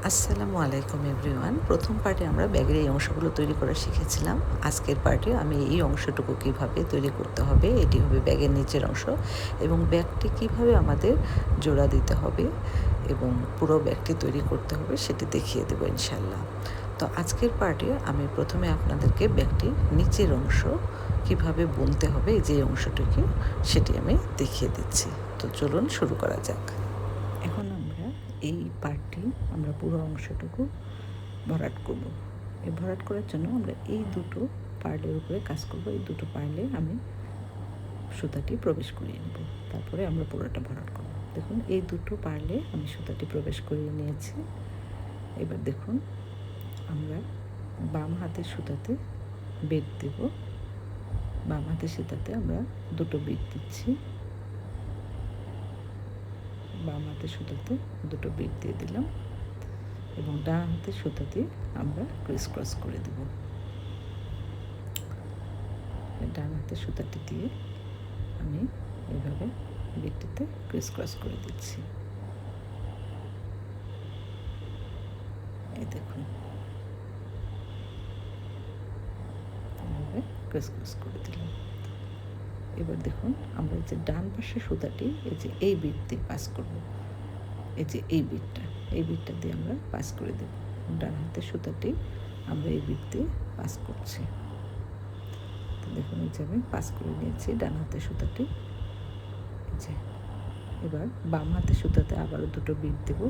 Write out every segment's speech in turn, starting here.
আসসালামু আলাইকুম এভরিওয়ান। প্রথম পার্টে আমরা ব্যাগের এই অংশগুলো তৈরি করা শিখেছিলাম। আজকের পার্টে আমি এই অংশটুকু কীভাবে তৈরি করতে হবে, এটি হবে ব্যাগের নিচের অংশ এবং ব্যাগটি কীভাবে আমাদের জোড়া দিতে হবে এবং পুরো ব্যাগটি তৈরি করতে হবে সেটি দেখিয়ে দেবো ইনশাল্লাহ। তো আজকের পার্টে আমি প্রথমে আপনাদেরকে ব্যাগটির নিচের অংশ কীভাবে বুনতে হবে, যে অংশটুকু সেটি আমি দেখিয়ে দিচ্ছি। তো চলুন শুরু করা যাক। এখন আমরা এই পার্টটি আমরা পুরো অংশটুকু ভরাট করব। এই ভরাট করার জন্য আমরা এই দুটো পার্লের উপরে কাজ করব। এই দুটো পার্লে আমি সুতাটি প্রবেশ করিয়ে নেব, তারপরে আমরা পুরোটা ভরাট করব। দেখুন এই দুটো পার্লে আমি সুতাটি প্রবেশ করিয়ে নিয়েছি। এবার দেখুন আমরা বাম হাতের সুতাতে বেড দেব। বাম হাতের সুতাতে আমরা দুটো বেড দিচ্ছি। বাম হাতের সুতাতে দুটো বেড দিয়ে দিলাম এবং ডান হাতের সুতা দিয়ে আমরা ক্রিস ক্রস করে দেব। ডান হাতের সুতাটি দিয়ে আমি এভাবে বেডটিতে ক্রিস ক্রস করে দিচ্ছি। এই দেখুন এভাবে ক্রিস ক্রস করে দিলাম। এবার দেখুন আমরা যে ডান পাশের সুতাটি এই যে এই বিট দিয়ে পাস করব। এই যে এই বিটটা দিয়ে আমরা পাস করে দেব। ডান হাতের সুতাটি আমরা এই বিট দিয়ে পাস করছি। তো দেখুন এই যে আমি পাস করে নিয়েছি ডান হাতের সুতাটি। যে এবার বাম হাতের সুতাতে আবারও দুটো বিট দেব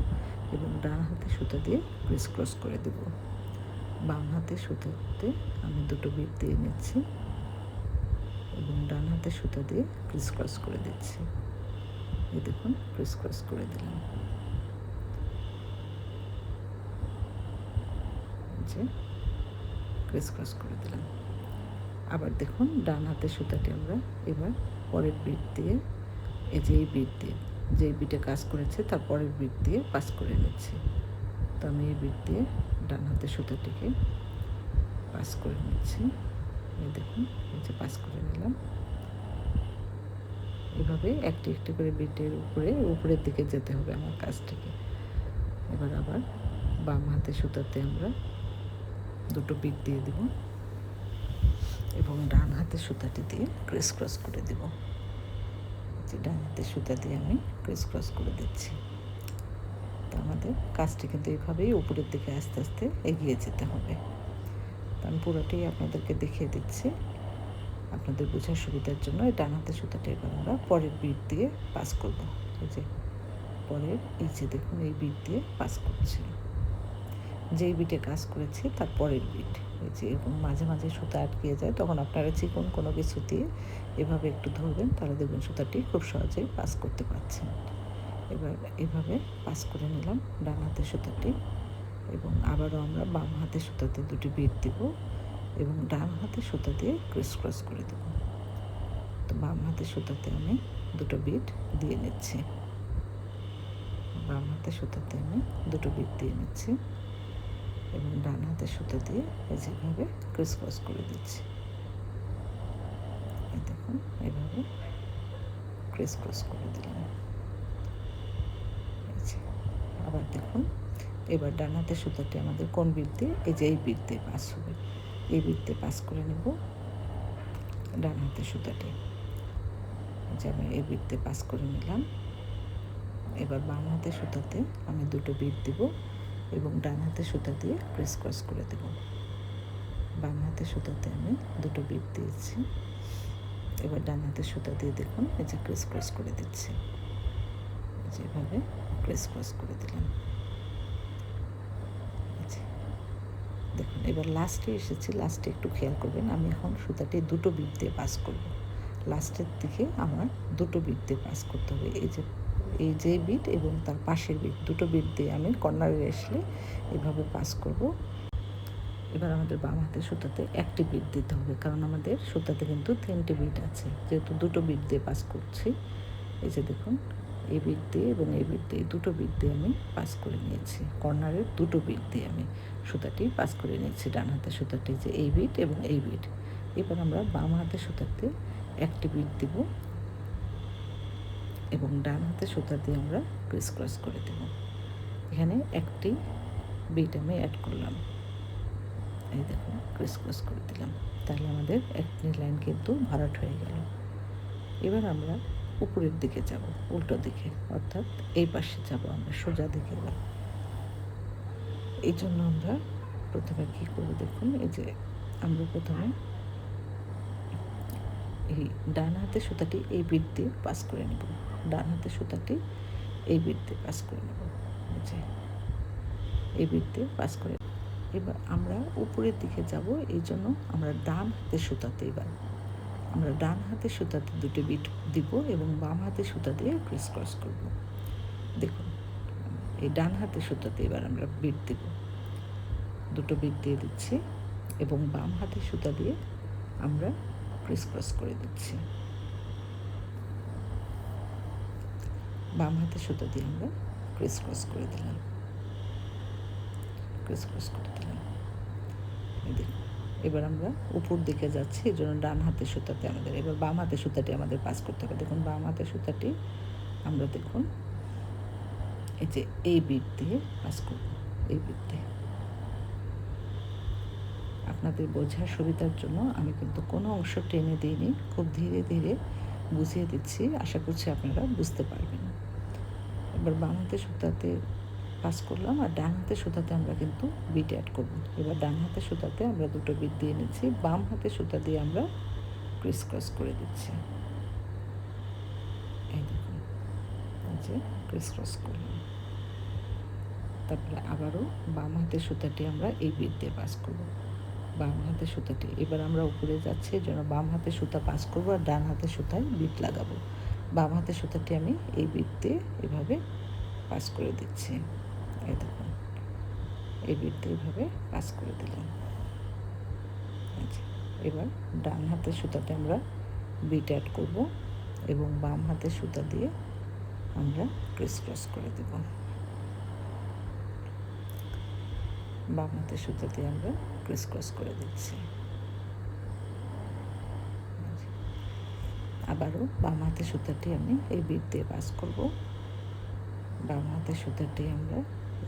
এবং ডান হাতের সুতা দিয়ে ক্রিস ক্রস করে দেব। বাম হাতের সুতাতে আমি দুটো বিট দিয়ে নিচ্ছি এবং ডান হাতের সুতা দিয়ে ক্রিস ক্রস করে দিচ্ছি। এই দেখুন ক্রিস ক্রস করে দিলাম। যে ক্রিস ক্রস করে দিলাম। আবার দেখুন ডান হাতের সুতাটি আমরা এবার পরের বিট দিয়ে এই যে এই বিট দিয়ে যে বিটে কাজ করেছে তার পরের বিট দিয়ে পাস করে নিচ্ছি। তো আমি এই বিট দিয়ে ডান হাতের সুতাটিকে পাস করে নিচ্ছি। এই দেখুন এই যে পাস করে নিলাম। এভাবে একটি একটি করে বিটের উপরের দিকে যেতে হবে আমার কাজটিকে। এবার আবার বাম হাতের সুতাতে আমরা দুটো বিট দিয়ে দেব এবং ডান হাতের সুতাটি দিয়ে ক্রিস ক্রস করে দেব। যে ডান হাতের সুতা দিয়ে আমি ক্রিস ক্রস করে দিচ্ছি। তো আমাদের কাজটি কিন্তু এইভাবেই উপরের দিকে আস্তে আস্তে এগিয়ে যেতে হবে। তো আমি পুরোটাই আপনাদেরকে দেখিয়ে দিচ্ছি আপনাদের বোঝার সুবিধার জন্য। এই ডান হাতের সুতাটা এবার আমরা পরের বিট দিয়ে পাস করব। এই যে পরের এই যে দেখুন এই বিট দিয়ে পাস করছি। যেই বিটে কাজ করেছি তার পরের বিট এই যে এরকম মাঝে মাঝে সুতা আটকে যায়, তখন আপনারা চিকন কোনো কিছু দিয়ে এভাবে একটু ধরবেন, তাহলে দেখবেন সুতাটি খুব সহজেই পাস করতে পারছেন। এবার এভাবে পাস করে নিলাম ডান হাতের সুতাটি এবং আবারও আমরা বাম হাতের সুতাতে দুটি বিট দেব এবং ডান হাতের সুতা দিয়ে ক্রিস ক্রস করে দেব। তো বাম হাতের সুতাতে আমি দুটো বিট দিয়ে নিচ্ছি। বাম হাতের সুতাতে আমি দুটো বিট দিয়ে নিচ্ছি এবং ডান হাতের সুতা দিয়ে যেভাবে ক্রিস ক্রস করে দিচ্ছি। এই দেখুন এভাবে ক্রিস ক্রস করে দিলাম। আবার দেখুন এবার ডান হাতের সুতাটি আমাদের কোন বিট দিয়ে, এই যে এই বিট দিয়ে পাস হবে। এই বিট দিয়ে পাস করে নেব ডান হাতের সুতাটি। যে আমি এই বিট দিয়ে পাস করে নিলাম। এবার বাম হাতের সুতাতে আমি দুটো বিট দেব এবং ডান হাতের সুতা দিয়ে ক্রিস ক্রস করে দেব। বাম হাতের সুতাতে আমি দুটো বিট দিয়েছি। এবার ডান হাতের সুতা দিয়ে দেখুন এই যে ক্রিস ক্রস করে দিচ্ছি। যেভাবে ক্রিস ক্রস করে দিলাম। দেখুন এবার লাস্টে এসেছি। লাস্টে একটু খেয়াল করবেন, আমি এখন সুতাটি দুটো বিট দিয়ে পাস করব। লাস্টের দিকে আমার দুটো বিট দিয়ে পাস করতে হবে। এই যে বিট এবং তার পাশের বিট দুটো বিট দিয়ে আমি কর্নারে আসলে এভাবে পাস করব। এবার আমাদের বাম হাতের সুতাতে একটি বিট দিতে হবে, কারণ আমাদের সুতাতে কিন্তু 3টে বিট আছে, যেহেতু দুটো বিট দিয়ে পাস করছি। এই যে দেখুন এই বিট দিয়ে এবং এই বিট দিয়ে দুটো বিট দিয়ে আমি পাস করে নিয়েছি। কর্নারের দুটো বিট দিয়ে আমি সুতাটি পাস করে নিয়েছি। ডান হাতের সুতাটি যে এই বিট এবং এই বিট। এবার আমরা বাম হাতের সুতাতে একটি বিট দেব এবং ডান হাতের সুতা দিয়ে আমরা ক্রিস ক্রস করে দেব। এখানে একটি বিট আমি অ্যাড করলাম। এই দেখুন ক্রিস ক্রস করে দিলাম, তাহলে আমাদের একটি লাইন কিন্তু ভরাট হয়ে গেল। এবার আমরা উপরের দিকে যাব, উল্টো দিকে, অর্থাৎ এই পাশে যাব আমরা, সোজা দিকে যাব। এই জন্য আমরা প্রথমে কী করব দেখুন, এই যে আমরা প্রথমে এই ডান হাতে সুতাটি এই বিট দিয়ে পাস করে নেব, ডান হাতে সুতাটি এই বিট দিয়ে পাস করে নেব, যে এই বিট দিয়ে পাস করে। এবার আমরা উপরের দিকে যাব, এই জন্য আমরা ডান হাতে সুতাতে এবার আমরা ডান হাতে সুতাতে দুটো বিট দিব এবং বাম হাতে সুতা দিয়ে ক্রিস ক্রস করব। দেখুন এই ডান হাতে সুতাতে এবার আমরা বিট দিব, দুটো বিট দিয়ে দিচ্ছি এবং বাম হাতে সুতা দিয়ে আমরা ক্রিস ক্রস করে দিচ্ছি। বাম হাতে সুতা দিয়ে আমরা ক্রিস ক্রস করে দিলাম, ক্রিস ক্রস করে দিলাম। এই দেখুন এবার আমরা উপর দিকে যাচ্ছি, এই জন্য ডান হাতের সুতাতে আমাদের এবার বাম হাতের সুতাটি আমাদের পাস করতে হবে। দেখুন বাম হাতের সুতাটি আমরা দেখুন এই যে এই বিট দিয়ে পাস করব, এই বিট দিয়ে। আপনাদের বোঝার সুবিধার জন্য আমি কিন্তু কোনো অংশ টেনে দিইনি, খুব ধীরে ধীরে বুঝিয়ে দিচ্ছি, আশা করছি আপনারা বুঝতে পারবেন। এবার বাম হাতের সুতাতে পাস করলাম আর ডান হাতের সুতাতে আমরা কিন্তু বিট অ্যাড করব। এবার ডান হাতের সুতাতে আমরা দুটো বিট দিয়ে নিচ্ছি, বাম হাতের সুতা দিয়ে আমরা ক্রিস ক্রস করে দিচ্ছি। এই দেখুন যে ক্রিস ক্রস করলাম, তারপরে আবারও বাম হাতের সুতাটি আমরা এই বিট দিয়ে পাস করব, বাম হাতের সুতাটি। এবার আমরা উপরে যাচ্ছি, এই জন্য বাম হাতের সুতা পাস করবো আর ডান হাতের সুতায় বিট লাগাবো। বাম হাতের সুতাটি আমি এই বিট দিয়ে এভাবে পাস করে দিচ্ছি। এই দেখুন এই বিট দিয়ে এভাবে পাস করে দিলাম। আচ্ছা, এবার ডান হাতের সুতাতে আমরা বিট অ্যাড করব এবং বাম হাতের সুতা দিয়ে আমরা ক্রিস ক্রস করে দেব। বাম হাতের সুতা দিয়ে আমরা ক্রিস ক্রস করে দিচ্ছি। আবারও বাম হাতের সুতাটি আমি এই বিট দিয়ে পাস করব, বাম হাতের সুতাটি আমরা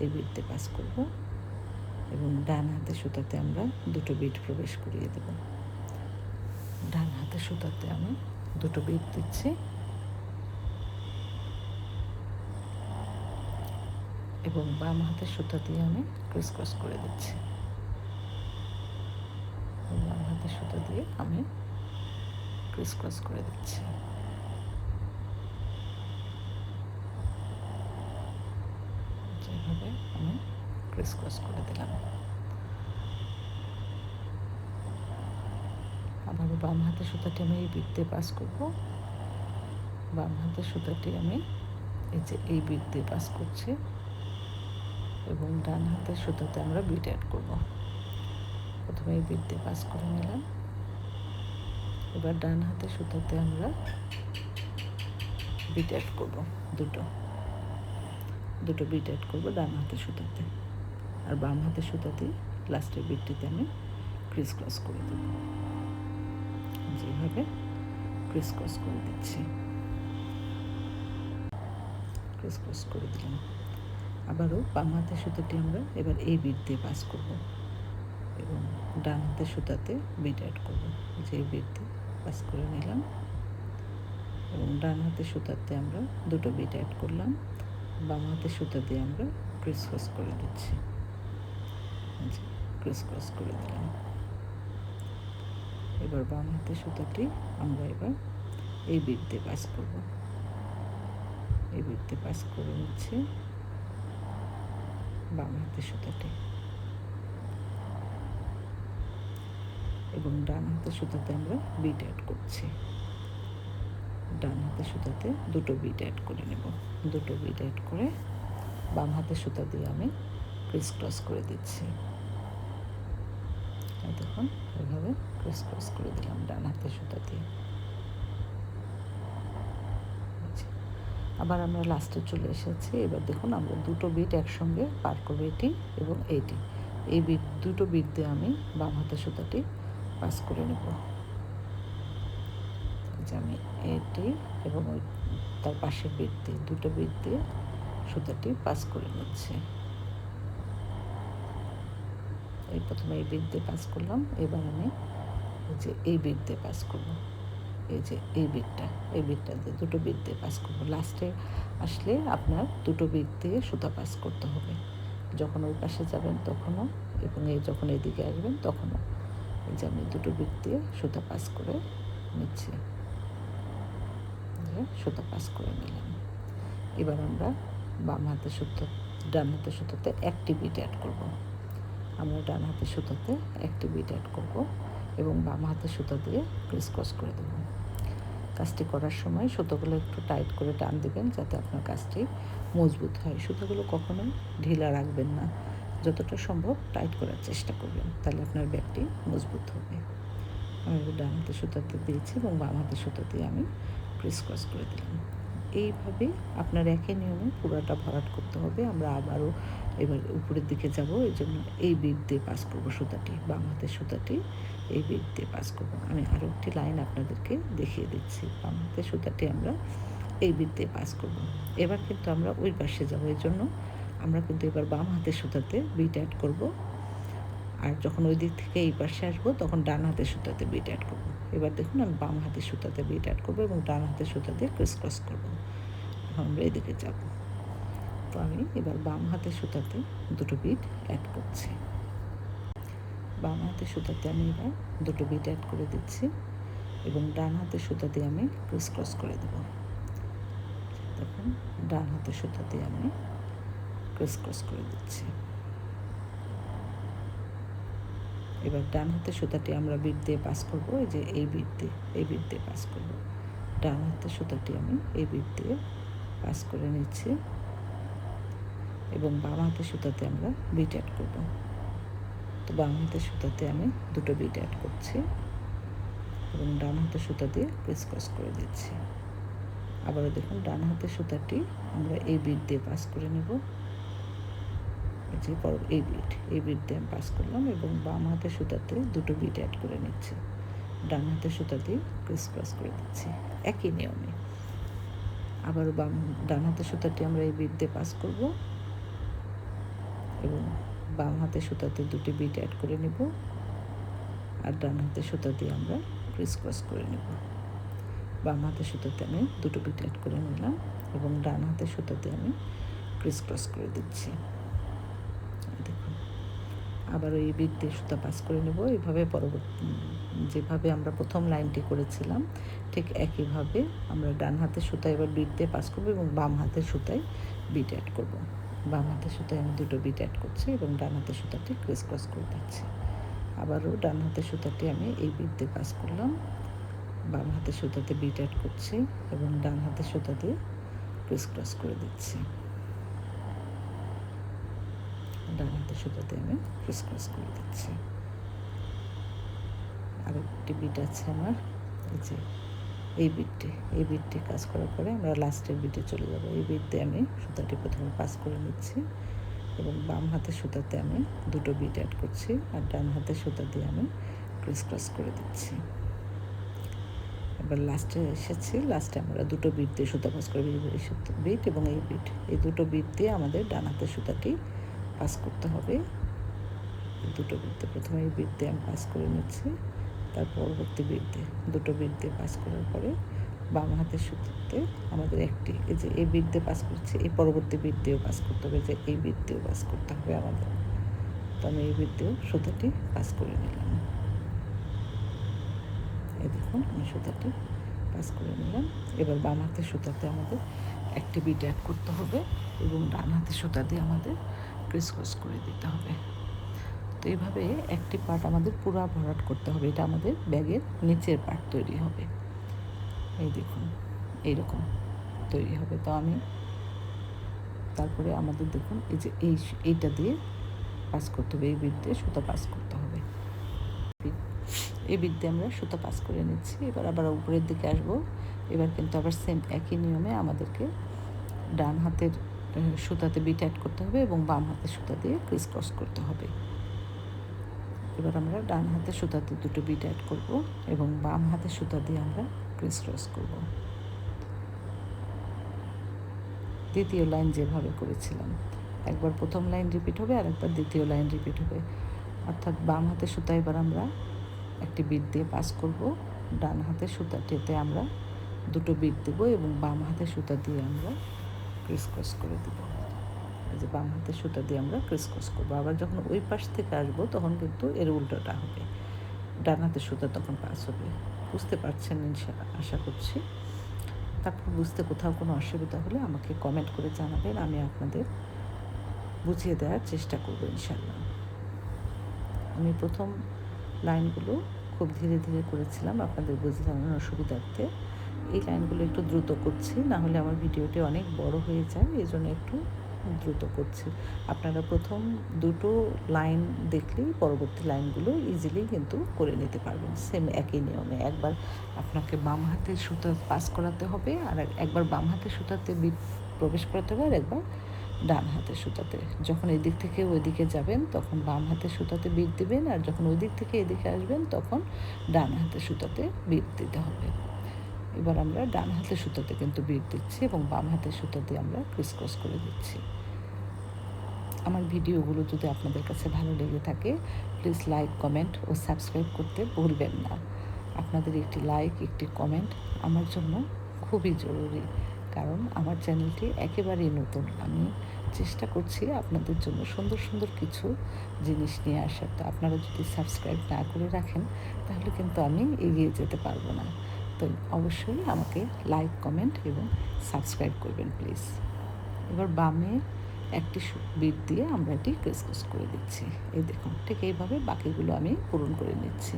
এই বিট দিয়ে পাস করব এবং ডান হাতের সুতাতে আমরা দুটো বিট প্রবেশ করিয়ে দেব। ডান হাতের সুতাতে আমি দুটো বিট দিচ্ছি এবং বাম হাতের সুতা দিয়ে আমি ক্রিস ক্রস করে দিচ্ছি। বাম হাতের সুতা দিয়ে আমি ক্রিস ক্রস করে দিচ্ছি। যেভাবে আমি ক্রিস ক্রস করে দিলাম। আবার বাম হাতের সুতাটি আমি এই বিট দিয়ে পাস করব, বাম হাতের সুতাটি আমি এই যে এই বিট দিয়ে পাস করছি এবং ডান হাতের সুতাতে আমরা বিট অ্যাড করব। প্রথমে এই বিট দিয়ে পাস করে নিলাম, এবার ডান হাতের সুতাতে আমরা বিট অ্যাড করব, দুটো বিট অ্যাড করব ডান হাতের সুতাতে আর বাম হাতের সুতাতে লাস্টের বিটটিতে আমি ক্রিস ক্রস করে দেব। যেভাবে ক্রিস ক্রস করে দিচ্ছি, ক্রিস ক্রস করে দিলাম। আবারও বাম হাতের সুতাটি আমরা এবার এই বিট দিয়ে পাস করব এবং ডান হাতের সুতাতে বিট অ্যাড করব। যে বিট দিয়ে পাস করে নিলাম এবং ডান হাতের সুতাতে আমরা দুটো বিট অ্যাড করলাম, বাম হাতের সুতা দিয়ে আমরা ক্রিস ক্রস করে দিচ্ছি। ক্রিস ক্রস করে দিলাম। এবার বাম হাতের সুতাটি আমরা এবার এই বিট দিয়ে পাস করব, এই বিট দিয়ে পাস করে নিচ্ছি বাম হাতের সুতাটি এবং ডান হাতের সুতাতে আমরা বিট অ্যাড করছি। ডান হাতের সুতাতে দুটো বিট অ্যাড করে নেব, দুটো বিট অ্যাড করে বাম হাতের সুতা দিয়ে আমি ক্রিস ক্রস করে দিচ্ছি। দেখুন এভাবে ক্রিস ক্রস করে দিলাম ডান হাতের সুতা দিয়ে। আবার আমরা লাস্টে চলে এসেছি। এবার দেখুন আমরা দুটো বিট একসঙ্গে পার করবো, এটি এবং এইটি। এই বিট দুটো বিট দিয়ে আমি বাম হাতের সুতাটি পাস করে নেব। যে আমি এটি এবং ওই তার পাশের বিট দিয়ে দুটো বিট দিয়ে সুতাটি পাস করে নিচ্ছি। এই প্রথমে এই বিট দিয়ে পাস করলাম, এবার আমি এই যে এই বিট দিয়ে পাস করব, এই যে এই বিটটা দিয়ে দুটো বিট দিয়ে পাস করব। লাস্টে আসলে আপনার দুটো বিট দিয়ে সুতা পাস করতে হবে, যখন ওই পাশে যাবেন তখনও এবং যখন এদিকে আসবেন তখনও। এই যে আমি দুটো বিট দিয়ে সুতা পাস করে নিচ্ছি, সুতা পাস করে নিলাম। এবার আমরা বাম হাতের সুতো ডান হাতের সুতোতে একটি বিট অ্যাড করব। আমরা ডান হাতের সুতোতে একটি বিট অ্যাড করব এবং বাম হাতের সুতো দিয়ে ক্রিস করে দেব। কাজটি করার সময় সুতোগুলো একটু টাইট করে টান দিবেন যাতে আপনার কাজটি মজবুত হয়। সুতোগুলো কখনোই ঢিলা রাখবেন না, যতটা সম্ভব টাইট করার চেষ্টা করবেন, তাহলে আপনার ব্যাগটি মজবুত হবে। আমি ডান হাতের সুতোতে দিয়েছি এবং বাম হাতের সুতো দিয়ে আমি ক্রিস করে দিলাম। এইভাবে আপনার একই নিয়মে পুরোটা ভরাট করতে হবে। আমরা আবারও এবার উপরের দিকে যাব, এই জন্য এই বিট দিয়ে পাস করবো সুতাটি, বাম হাতের সুতাটি এই বিট দিয়ে পাস করবো। আমি আরও একটি লাইন আপনাদেরকে দেখিয়ে দিচ্ছি। বাম হাতের সুতাটি আমরা এই বিট দিয়ে পাস করবো। এবার কিন্তু আমরা ওই পাশে যাবো, এই জন্য আমরা কিন্তু এবার বাম হাতের সুতাতে বিট অ্যাড করব, আর যখন ওই দিক থেকে এই পাশে আসবো তখন ডান হাতের সুতাতে বিট অ্যাড করবো। এবার দেখুন আমি বাম হাতের সুতাতে বিট অ্যাড করবো এবং ডান হাতের সুতা দিয়ে ক্রস করবো। এখন আমরা এদিকে যাব, তো আমি এবার বাম হাতের সুতাতে দুটো বিট অ্যাড করছি। বাম হাতের সুতাতে আমি এবার দুটো বিট অ্যাড করে দিচ্ছি এবং ডান হাতের সুতা দিয়ে আমি ক্রস করে দেব। দেখুন ডান হাতের সুতা দিয়ে আমি ক্রস করে দিচ্ছি। এবার ডান হাতের সুতাটি আমরা বিট দিয়ে পাস করব, এই যে এই বিট দিয়ে পাস করব। ডান হাতের সুতাটি আমি এই বিট দিয়ে পাস করে নিচ্ছি এবং বাম হাতের সুতাতে আমরা বিট অ্যাড করব। তো বাম হাতের সুতাতে আমি দুটো বিট অ্যাড করছি এবং ডান হাতের সুতা দিয়ে ক্রস করে দিচ্ছি। আবারও দেখুন ডান হাতের সুতাটি আমরা এই বিট দিয়ে পাস করে নেব, যে এই বিট দিয়ে আমি পাস করলাম এবং বাম হাতের সুতাতে দুটো বিট অ্যাড করে নিচ্ছি, ডান হাতের সুতা দিয়ে ক্রস করে দিচ্ছি একই নিয়মে। আবারও ডান হাতের সুতাটি আমরা এই বিট দিয়ে পাস করব এবং বাম হাতের সুতাতে দুটি বিট অ্যাড করে নেব আর ডান হাতের সুতা দিয়ে আমরা ক্রস করে নেব। বাম হাতের সুতাতে আমি দুটো বিট অ্যাড করে নিলাম এবং ডান হাতের সুতাতে আমি ক্রস করে দিচ্ছি। দেখুন আবার এই বিট দিয়ে সুতা পাস করে নেব। এইভাবে যেভাবে আমরা প্রথম লাইনটি করেছিলাম ঠিক একইভাবে আমরা ডান হাতের সুতা এবার বিট দিয়ে পাস করবো এবং বাম হাতের সুতায় বিট অ্যাড করব। বাম হাতের সুতায় আমি দুটো বিট অ্যাড করছি এবং ডান হাতের সুতাটি ক্রস করে দিচ্ছি। আবারও ডান হাতের সুতাটি আমি এই বিট দিয়ে পাস করলাম, বাম হাতের সুতাতে বিট অ্যাড করছি এবং ডান হাতের সুতা দিয়ে ক্রস করে দিচ্ছি। ডান হাতের সুতাতে আমি ক্রস করে দিচ্ছি। আরেকটি বিট আছে আমার, এই যে এই বিটটি কাজ করার পরে আমরা লাস্টের বিটে চলে যাব। এই বিট দিয়ে আমি সুতাটি প্রথমে পাস করে নিচ্ছি এবং বাম হাতের সুতাতে আমি দুটো বিট অ্যাড করছি আর ডান হাতের সুতা দিয়ে আমি ক্রস করে দিচ্ছি। এবার লাস্টে এসেছি, লাস্টে আমরা দুটো বিট দিয়ে সুতা পাস করে বিট এবং এই দুটো বিট দিয়ে আমাদের ডান হাতের সুতাটি পাস করতে হবে। দুটো বিট দিয়ে প্রথমে এই বিট দিয়ে আমি পাস করে নিচ্ছি, তার পরবর্তী বিট দিয়ে দুটো বিট দিয়ে পাস করার পরে বাম হাতের সুতাতে আমাদের একটি এই যে এই বিট দিয়ে পাস করছি, এই পরবর্তী বিট দিয়েও পাস করতে হবে, যে এই বিট দিয়েও পাস করতে হবে আমাদের। তো আমি এই বিট দিয়েও সুতাটি পাস করে নিলাম। এই দেখুন আমি সুতাটি পাস করে নিলাম। এবার বাম হাতের সুতাতে আমাদের একটি বিট অ্যাড করতে হবে এবং ডান হাতের সুতা দিয়ে আমাদের ক্রস করে দিতে হবে। তো এইভাবে একটি পার্ট আমাদের পুরো ভরাট করতে হবে, এটা আমাদের ব্যাগের নিচের পার্ট তৈরি হবে। এই দেখুন এইরকম তৈরি হবে। তো আমি তারপরে আমাদের দেখুন এই যে এইটা দিয়ে পাস করতে হবে, এই বিট দিয়ে সুতা পাস করতে হবে। এই বিট দিয়ে আমরা সুতা পাস করে নিচ্ছি। এবার আবার উপরের দিকে আসবো। এবার কিন্তু আবার সেম একই নিয়মে আমাদেরকে ডান হাতের সুতাতে বিট অ্যাড করতে হবে এবং বাম হাতের সুতা দিয়ে ক্রস করতে হবে। এবার আমরা ডান হাতের সুতাতে দুটো বিট অ্যাড করব এবং বাম হাতের সুতা দিয়ে আমরা ক্রস করব। দ্বিতীয় লাইন যেভাবে করেছিলাম, একবার প্রথম লাইন রিপিট হবে আর একবার দ্বিতীয় লাইন রিপিট হবে। অর্থাৎ বাম হাতের সুতা এবার আমরা একটি বিট দিয়ে পাস করব, ডান হাতের সুতাটিতে আমরা দুটো বিট দেবো এবং বাম হাতের সুতা দিয়ে আমরা ক্রিস ক্রস করে দেবো। এই যে বাম হাতের সুতা দিয়ে আমরা ক্রিস ক্রস করবো। আবার যখন ওই পাশ থেকে আসবো তখন কিন্তু এর উল্টোটা হবে, ডান হাতের সুতা তখন পাস হবে। বুঝতে পারছেন আশা করছি। তারপর বুঝতে কোথাও কোনো অসুবিধা হলে আমাকে কমেন্ট করে জানাবেন, আমি আপনাদের বুঝিয়ে দেওয়ার চেষ্টা করবো ইনশাল্লাহ। আমি প্রথম লাইনগুলো খুব ধীরে ধীরে করেছিলাম আপনাদের বোঝানোর সুবিধার্থে। এই লাইনগুলো একটু দ্রুত করছি, না হলে আমার ভিডিওটি অনেক বড় হয়ে যায়, এই জন্য একটু দ্রুত করছি। আপনারা প্রথম দুটো লাইন দেখলেই পরবর্তী লাইনগুলো ইজিলি কিন্তু করে নিতে পারবেন, সেম একই নিয়মে। একবার আপনাকে বাম হাতের সুতা পাস করাতে হবে, আর একবার বাম হাতের সুতাতে বিট প্রবেশ করাতে হবে, আর একবার ডান হাতের সুতাতে। যখন এদিক থেকে ওই দিকে যাবেন তখন বাম হাতের সুতাতে বিট দিবেন, আর যখন ওই দিক থেকে এদিকে আসবেন তখন ডান হাতের সুতাতে বিট দিতে হবে। এবার আমরা ডান হাতের সুতাতে কিন্তু বিট দিচ্ছি এবং বাম হাতের সুতাতে আমরা ক্রিস ক্রস করে দিচ্ছি। আমার ভিডিওগুলো যদি আপনাদের কাছে ভালো লেগে থাকে প্লিজ লাইক, কমেন্ট ও সাবস্ক্রাইব করতে ভুলবেন না। আপনাদের একটি লাইক, একটি কমেন্ট আমার জন্য খুবই জরুরি, কারণ আমার চ্যানেলটি একেবারেই নতুন। আমি চেষ্টা করছি আপনাদের জন্য সুন্দর সুন্দর কিছু জিনিস নিয়ে আসার। তো আপনারা যদি সাবস্ক্রাইব না করে রাখেন তাহলে কিন্তু আমি এগিয়ে যেতে পারবো না। তো অবশ্যই আমাকে লাইক, কমেন্ট এবং সাবস্ক্রাইব করবেন প্লিজ। এবার বামে একটি বিট দিয়ে আমরা এটি ক্রিস ক্রস করে দিচ্ছি। এই দেখুন, ঠিক এইভাবে বাকিগুলো আমি পূরণ করে নিচ্ছি।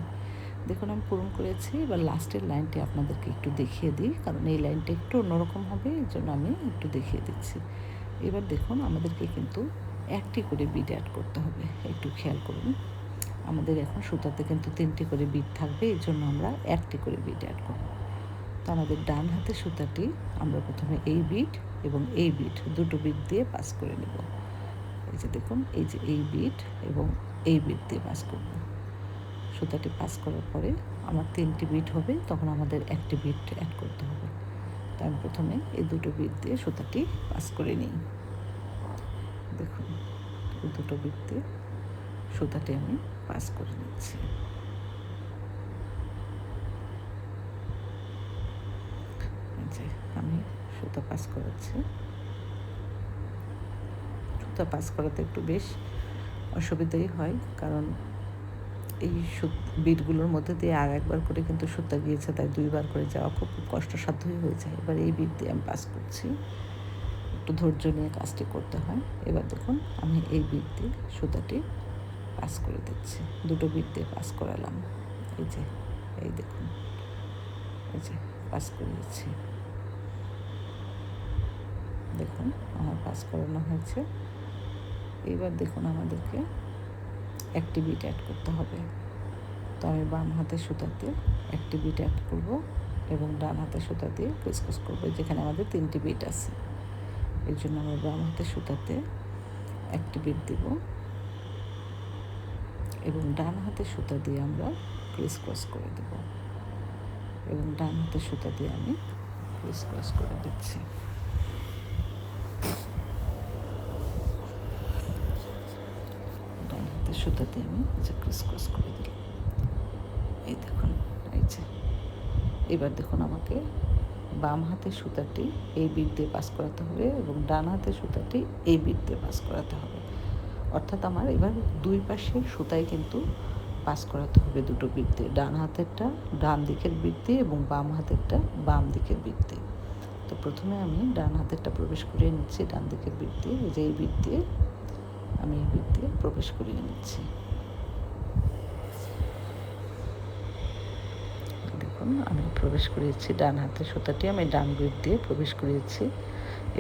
দেখুন আমি পূরণ করেছি। এবার লাস্টের লাইনটি আপনাদেরকে একটু দেখিয়ে দিই, কারণ এই লাইনটা একটু অন্যরকম হবে, এই জন্য আমি একটু দেখিয়ে দিচ্ছি। এবার দেখুন আমাদেরকে কিন্তু একটি করে বিট অ্যাড করতে হবে, একটু খেয়াল করুন। আমাদের এখন সুতাতে কিন্তু 3টি করে বিট থাকবে, এই জন্য আমরা একটি করে বিট অ্যাড করব। তো আমাদের ডান হাতের সুতাটি আমরা প্রথমে এই বিট এবং এই বিট দুটো বিট দিয়ে পাস করে নেব। এই যে দেখুন, এই যে এই বিট এবং এই বিট দিয়ে পাস করব। সুতাটি পাস করার পরে আমার 3টি বিট হবে, তখন আমাদের একটি বিট অ্যাড করতে হবে। তো আমি প্রথমে এই দুটো বিট দিয়ে সুতাটি পাস করে নিই। দেখুন এই দুটো বিট দিয়ে সুতাটি আমি পাস করে নিচ্ছি। যে আমি সুতা পাস করাচ্ছি। সুতা পাস করাতে একটু বেশ অসুবিধাই হয়, কারণ এই বিটগুলোর মধ্যে দিয়ে আর একবার করে কিন্তু সুতা গিয়েছে, তাই 2বার করে যাওয়া খুব কষ্টসাধ্যই হয়ে যায়। এবার এই বিট দিয়ে আমি পাস করছি, একটু ধৈর্য নিয়ে কাজটি করতে হয়। এবার দেখুন আমি এই বিট দিয়ে সুতাটি পাস করে দিচ্ছি, দুটো বিট দিয়ে পাস করালাম। এই যে এই দেখুন, এই যে পাস করিয়েছি। দেখুন আমার পাস করানো হয়েছে। এবার দেখুন আমাদেরকে একটি বিট অ্যাড করতে হবে। তো আমি বাম হাতের সুতাতে একটি বিট অ্যাড করব এবং ডান হাতের সুতা দিয়ে ক্রিস ক্রস করবো, যেখানে আমাদের 3টি বিট আছে। এই জন্য আমি বাম হাতের সুতাতে একটি বিট দেব এবং ডান হাতের সুতা দিয়ে আমরা ক্রিস ক্রস করে দেব, এবং ডান হাতের সুতা দিয়ে আমি ক্রিস ক্রস করে দিচ্ছি। ডান হাতের সুতাতে আমি যে ক্রিস ক্রস করে দিলাম। এই দেখুন, এই যে এবার দেখুন আমাকে বাম হাতের সুতাটি এই বিট দিয়ে পাস করাতে হবে এবং ডান হাতের সুতাটি এই বিট দিয়ে পাস করাতে হবে। অর্থাৎ আমার এবার দুই পাশের সুতাই কিন্তু পাস করাতে হবে দুটো বিট দিয়ে, ডান হাতেরটা ডান দিকের বিট দিয়ে এবং বাম হাতেরটা বাম দিকের বিট দিয়ে। তো প্রথমে আমি ডান হাতেরটা প্রবেশ করিয়ে নিচ্ছি ডান দিকের বিট দিয়ে, এই যে এই বিট দিয়ে আমি এই বিট দিয়ে প্রবেশ করিয়ে নিচ্ছি। দেখুন আমি প্রবেশ করিয়েছি, ডান হাতের সুতাটি আমি ডান বিট দিয়ে প্রবেশ করিয়েছি।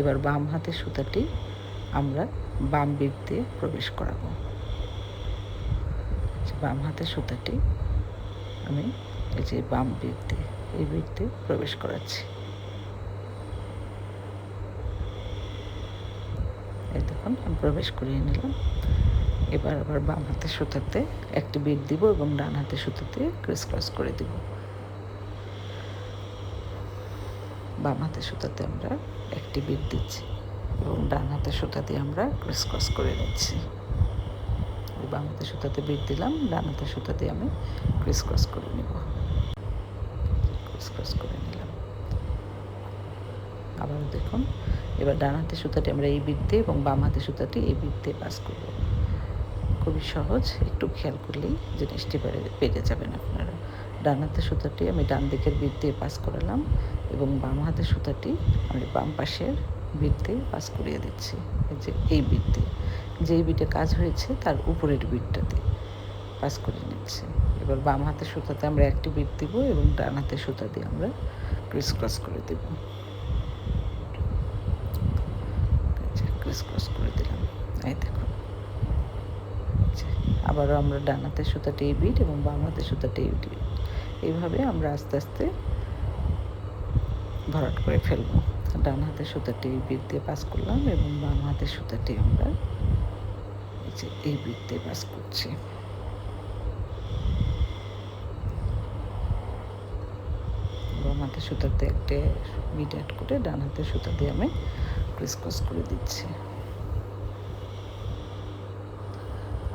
এবার বাম হাতের সুতাটি আমরা বাম বিট দিয়ে প্রবেশ করাবো। বাম হাতের সুতাটি আমি এই যে বাম বিট দিয়ে এই বিট দিয়ে প্রবেশ করাচ্ছি। এই দেখুন আমি প্রবেশ করিয়ে নিলাম। এবার আবার বাম হাতের সুতাতে একটি বিট দিব এবং ডান হাতের সুতাতে ক্রিস ক্রস করে দিব। বাম হাতের সুতাতে আমরা একটি বিট দিচ্ছি এবং ডান হাতের সুতা দিয়ে আমরা ক্রিস ক্রস করে নিচ্ছি। বাম হাতের সুতাতে বিট দিলাম, ডান হাতের সুতা দিয়ে আমি ক্রিস ক্রস করে নিব, ক্রিস ক্রস করে নিলাম। আবারও দেখুন, এবার ডান হাতের সুতাটি আমরা এই বিট দিয়ে এবং বাম হাতের সুতাটি এই বিট দিয়ে পাস করব। খুবই সহজ, একটু খেয়াল করলেই জিনিসটি পেরে যাবেন আপনারা। ডান হাতের সুতাটি আমি ডান দিকের বিট দিয়ে পাস করালাম এবং বাম হাতের সুতাটি আমি বাম পাশের বিট দিয়ে পাস করিয়ে দিচ্ছি। এই যে এই বিট দিয়ে, যেই বিটে কাজ হয়েছে তার উপরের বিটটা দিয়ে পাস করে নিচ্ছি। এবার বাম হাতের সুতাতে আমরা একটি বিট দিব এবং ডান হাতের সুতা দিয়ে আমরা ক্রিস ক্রস করে দেব। ক্রিস ক্রস করে দিলাম, এই দেখুন। আবারও আমরা ডান হাতের সুতাটি এই বিট এবং বাম হাতের সুতাটি এই বিট, এইভাবে আমরা আস্তে আস্তে ভরাট করে ফেলবো। ডান হাতের সুতাটি এই বিট দিয়ে পাস করলাম এবং বাম হাতের সুতাটি আমরা এই যে এই বিট দিয়ে পাস করছি। বাম হাতের সুতাতে একটা বিট অ্যাড করে ডান হাতের সুতা দিয়ে আমি ক্রিস ক্রস করে দিচ্ছি।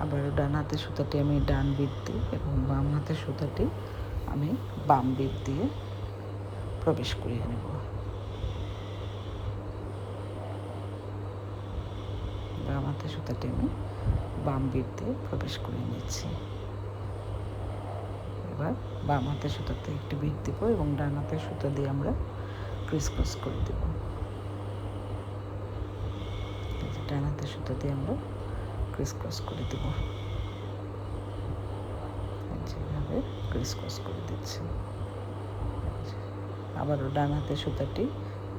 আবারও ডান হাতের সুতাটি আমি ডান বিট দিয়ে এবং বাম হাতের সুতাটি আমি বাম বিট দিয়ে প্রবেশ করিয়ে নেব। বাম হাতের সুতাটি আমি বাম বিট দিয়ে প্রবেশ করিয়ে নিচ্ছি। এবার বাম হাতের সুতাতে একটি বিট দেব এবং ডান হাতের সুতা দিয়ে আমরা ক্রিস ক্রস করে দেব। ডান হাতের সুতা দিয়ে আমরা ক্রিস ক্রস করে দেব, যেভাবে ক্রিস ক্রস করে দিচ্ছি। আবারও ডান হাতের সুতাটি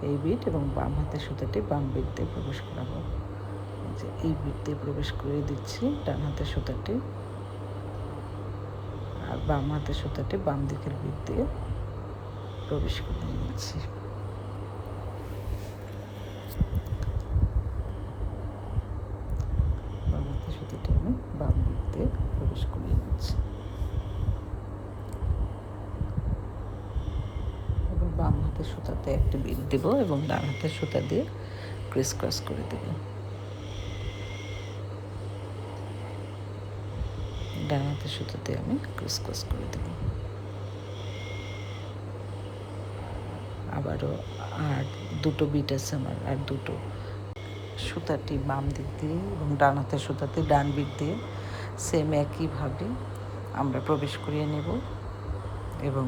এই বিট এবং বাম হাতের সুতাটি বাম বিট দিয়ে প্রবেশ করাবো। যে এই বিট দিয়ে প্রবেশ করে দিচ্ছি ডান হাতের সুতাটি, আর বাম হাতের সুতাটি বাম দিকের বিট দিয়ে প্রবেশ করে নিচ্ছি। বাম হাতের সুতাটি আমি বাম বিট দিয়ে প্রবেশ করিয়ে নিচ্ছি। এবার বাম হাতের সুতাতে একটি বিট দেব এবং ডান হাতের সুতা দিয়ে ক্রিস ক্রস করে দেব। ডান হাতের সুতাতে আমি ক্রিস ক্রস করে দেব। আবারও আর দুটো বিট আছে আমার, আর দুটো সুতাটি বাম দিক দিয়ে এবং ডান হাতের সুতাতে ডান বিট দিয়ে সেম একইভাবে আমরা প্রবেশ করিয়ে নেব এবং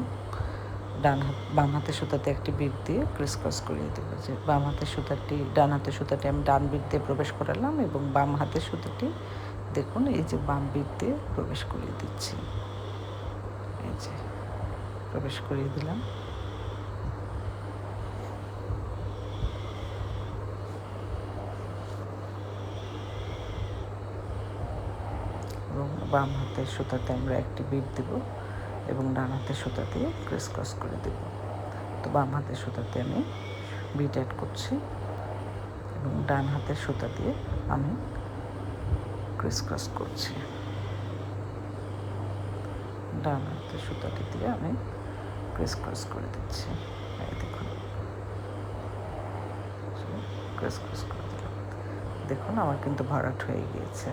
বাম হাতের সুতাতে একটি বিট দিয়ে ক্রিস ক্রস করিয়ে দেবো। যে বাম হাতের সুতাটি ডান হাতের সুতাটি আমি ডান বিট দিয়ে প্রবেশ করালাম এবং বাম হাতের সুতাটি দেখুন এই যে বাম বিট দিয়ে প্রবেশ করিয়ে দিচ্ছি। এই যে প্রবেশ করিয়ে দিলাম। এবং বাম হাতের সুতাতে আমরা একটি বিট দেব এবং ডান হাতের সুতা দিয়ে ক্রিস ক্রস করে দেব। তো বাম হাতের সুতাতে আমি বিট অ্যাড করছি এবং ডান হাতের সুতা দিয়ে আমি ক্রিস ক্রস করছি। ডান হাতের সুতাটি দিয়ে আমি ক্রিস ক্রস করে দিচ্ছি। এই দেখুন, ক্রিস ক্রস করে দিলাম। দেখুন আমার কিন্তু ভরাট হয়ে গিয়েছে,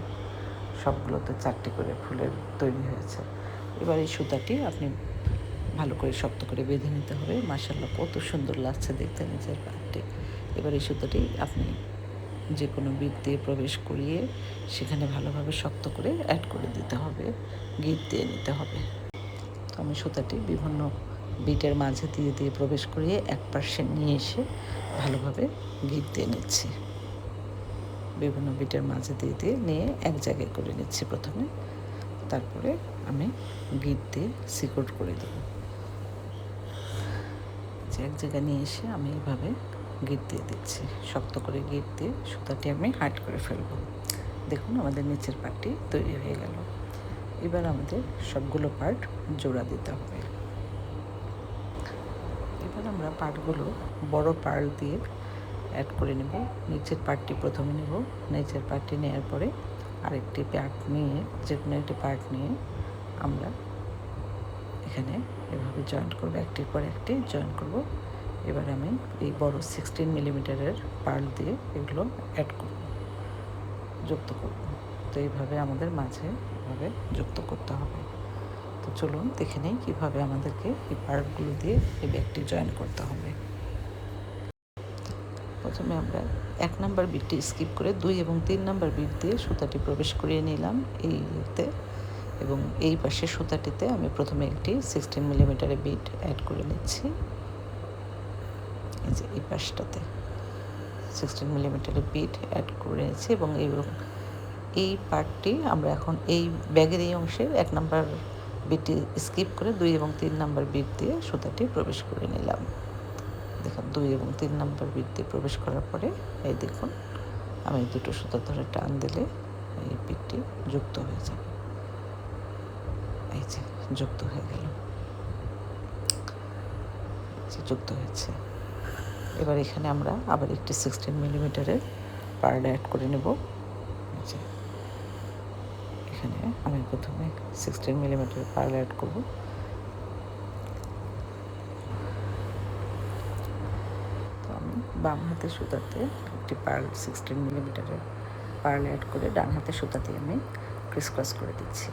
সবগুলোতে 4টি করে ফুলের তৈরি হয়েছে। এবার এই সুতাটি আপনি ভালো করে শক্ত করে বেঁধে নিতে হবে। মাশাআল্লাহ কত সুন্দর লাগছে দেখতে নিচের পাটটি। এবার এই সুতাটি আপনি যে কোনো বিট দিয়ে প্রবেশ করিয়ে সেখানে ভালোভাবে শক্ত করে অ্যাড করে দিতে হবে, গিট দিয়ে নিতে হবে। তো আমি সুতাটি বিভিন্ন বিটের মাঝে দিয়ে দিয়ে প্রবেশ করিয়ে এক পাশে নিয়ে এসে ভালোভাবে গিট দিয়ে নিচ্ছি। বিভিন্ন বিটের মাঝে দিয়ে দিয়ে নিয়ে এক জায়গায় করে নিচ্ছি প্রথমে, তারপরে আমি গিট দিয়ে সিকিউর করে দেব। যে এক জায়গায় নিয়ে এসে আমি এইভাবে গিট দিয়ে দিচ্ছি, শক্ত করে গিট দিয়ে সুতাটি আমি হাইড করে ফেলব। দেখুন আমাদের নিচের পার্টটি তৈরি হয়ে গেল। এবার আমাদের সবগুলো পার্ট জোড়া দিতে হবে। এবার আমরা পার্টগুলো বড় পার্ল দিয়ে অ্যাড করে নেব। নিচের পার্টটি প্রথমে নেব, নিচের পার্টটি নেওয়ার পরে আরেকটি পার্ট নিয়ে, যে কোনো একটি পার্ট নিয়ে আমরা এখানে এভাবে জয়েন্ট করব, একটির পর একটি জয়েন করব। এবার আমি এই বড় 16 মিলিমিটারের পার্ল দিয়ে এগুলো অ্যাড করব, যুক্ত করব। তো এইভাবে আমাদের মাঝে এভাবে যুক্ত করতে হবে। তো চলুন দেখে নেই কীভাবে আমাদেরকে এই পার্টগুলো দিয়ে এই ব্যাগটি জয়েন করতে হবে। প্রথমে আমরা 1 নাম্বার বিটটি স্কিপ করে 2 এবং 3 নাম্বার বিট দিয়ে সুতাটি প্রবেশ করিয়ে নিলাম এইতে, এবং এই পাশের সুতাটিতে আমি প্রথমে একটি 16 মিলিমিটারের বিট অ্যাড করে নিচ্ছি। এই যে এই পাশটাতে 16 মিলিমিটারের বিট অ্যাড করে নিচ্ছি, এবং এই পার্টটি আমরা এখন এই ব্যাগের এই অংশের 1 নাম্বার বিটটি স্কিপ করে 2 এবং 3 নাম্বার বিট দিয়ে সুতাটি প্রবেশ করে নিলাম। দেখুন 2 এবং 3 নাম্বার বিট দিয়ে প্রবেশ করার পরে এই দেখুন আমি দুটো সুতা ধরে টান দিলে এই বিটটি যুক্ত হয়ে যাবে। এই যে যুক্ত হয়ে গেল, যুক্ত হয়েছে। এবার এখানে আমরা আবার একটি 16 মিলিমিটারের পার্ল অ্যাড করে নেব। এখানে আমি প্রথমে 16 মিলিমিটারের পার্ল অ্যাড করব। তো আমি বাম হাতের সুতাতে একটি পার্ল 16 মিলিমিটারের পার্ল অ্যাড করে ডান হাতের সুতাতে আমি ক্রিস ক্রস করে দিচ্ছি।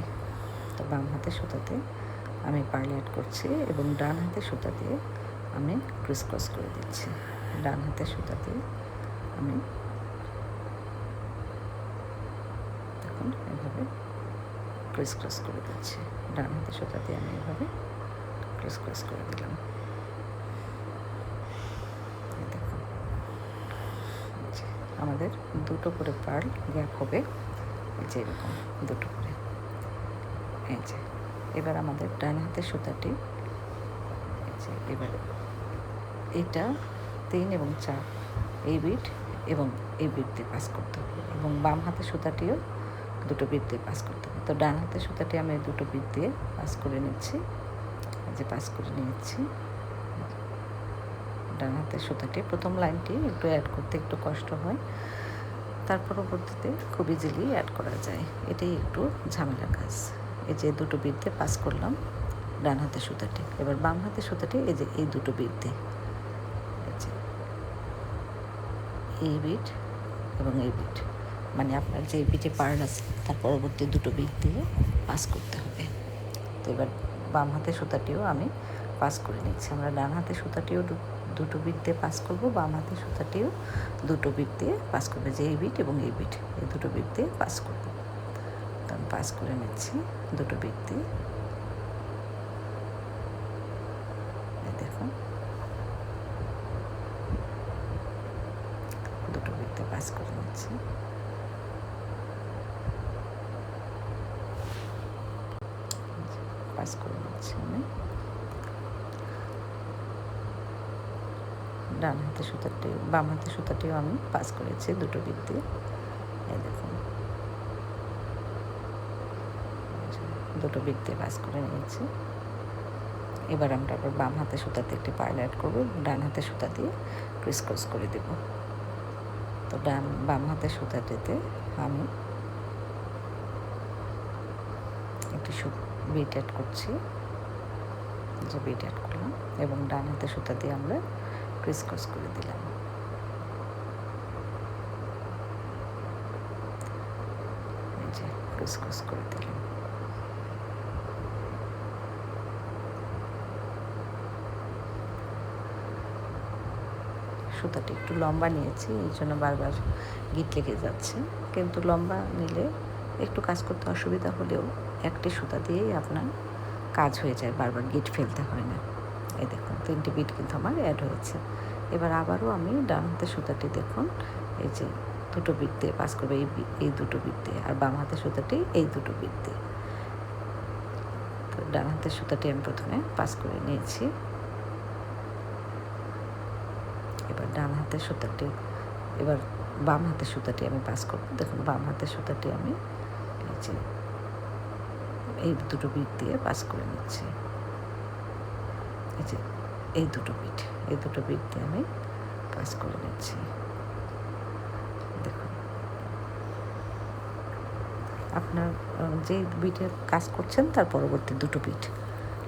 তো বাম হাতের সুতাতে আমি পার্ল অ্যাড করছি এবং ডান হাতের সুতা দিয়ে আমি ক্রিস ক্রস করে দিচ্ছি। ডান হাতের সুতা দিয়ে আমি দেখুন এভাবে ক্রিস ক্রস করে দিচ্ছি। ডান হাতের সুতা দিয়ে আমি এভাবে ক্রিস ক্রস করে দিলাম। দেখুন আমাদের দুটো করে পার্ল গ্যাপ হবে, এই যে এরকম দুটো করে। এই যে এবার আমাদের ডান হাতের সুতাটি এই যে এবারে এটা 3 এবং 4 এই বিট এবং এই বিট দিয়ে পাস করতে হবে, এবং বাম হাতের সুতাটিও দুটো বিট দিয়ে পাস করতে হবে। তো ডান হাতের সুতাটি আমি দুটো বিট দিয়ে পাস করে নিচ্ছি, যে পাস করে নিয়েছি। ডান হাতের সুতাটি প্রথম লাইনটি একটু অ্যাড করতে একটু কষ্ট হয়, তার পরবর্তীতে খুব ইজিলি অ্যাড করা যায়, এটাই একটু ঝামেলা কাজ। এই যে দুটো বিট দিয়ে পাস করলাম ডান হাতের সুতাটি। এবার বাম হাতের সুতাটি এই যে এই দুটো বিট দিয়ে এই বিট এবং এই বিট, মানে আপনার যে বিটে পার্ল আছে তার পরবর্তী দুটো বিট দিয়ে পাস করতে হবে। তো এবার বাম হাতের সুতাটিও আমি পাস করে নিচ্ছি। আমরা ডান হাতের সুতাটিও দুটো বিট দিয়ে পাস করব, বাম হাতের সুতাটিও দুটো বিট দিয়ে পাস করবে, যে এই বিট এবং এই বিট এই দুটো বিট দিয়ে পাস করব। তো আমি পাস করে নিচ্ছি দুটো বিট দিয়ে। দেখুন দুটো বিট দিয়ে পাস করে নিচ্ছি। পাস করে নিচ্ছি আমি। ডান হাতের সুতাটি বাম হাতের সুতাটিও আমি পাস করেছি দুটো বিট দিয়ে। এই দেখুন দুটো বিট দিয়ে পাস করে নিয়েছি। এবার আমরা আবার বাম হাতের সুতাতে একটি পার্ল অ্যাড করবো, ডান হাতের সুতা দিয়ে ক্রিস ক্রস করে দেব। তো বাম হাতের সুতাটিতে আমি একটি বিট অ্যাড করছি, যে বিট অ্যাড করলাম, এবং ডান হাতের সুতা দিয়ে আমরা ক্রিস ক্রস করে দিলাম। এই যে ক্রিস ক্রস করে দিলাম। সুতাটি একটু লম্বা নিয়েছি, এই জন্য বারবার গিট লেগে যাচ্ছে, কিন্তু লম্বা নিলে একটু কাজ করতে অসুবিধা হলেও একটি সুতা দিয়েই আপনার কাজ হয়ে যায়, বারবার গিট ফেলতে হয় না। এই দেখুন 3টি বিট কিন্তু আমার অ্যাড হয়েছে। এবার আবারও আমি ডান হাতের সুতাটি দেখুন এই যে দুটো বিট দিয়ে পাস করবে, এই দুটো বিট দিয়ে, আর বাম হাতের সুতাটি এই দুটো বিট দিয়ে। তো ডান হাতের সুতাটি আমি প্রথমে পাস করে নিয়েছি। এবার ডান হাতের সুতাটি, এবার বাম হাতের সুতাটি আমি পাস করব। দেখুন বাম হাতের সুতাটি আমি এই যে এই দুটো বিট দিয়ে পাস করে নিচ্ছি। এই যে এই দুটো বিট দিয়ে আমি পাস করে নিচ্ছি। দেখুন আপনার যে বিটে কাজ করছেন তার পরবর্তী দুটো বিট,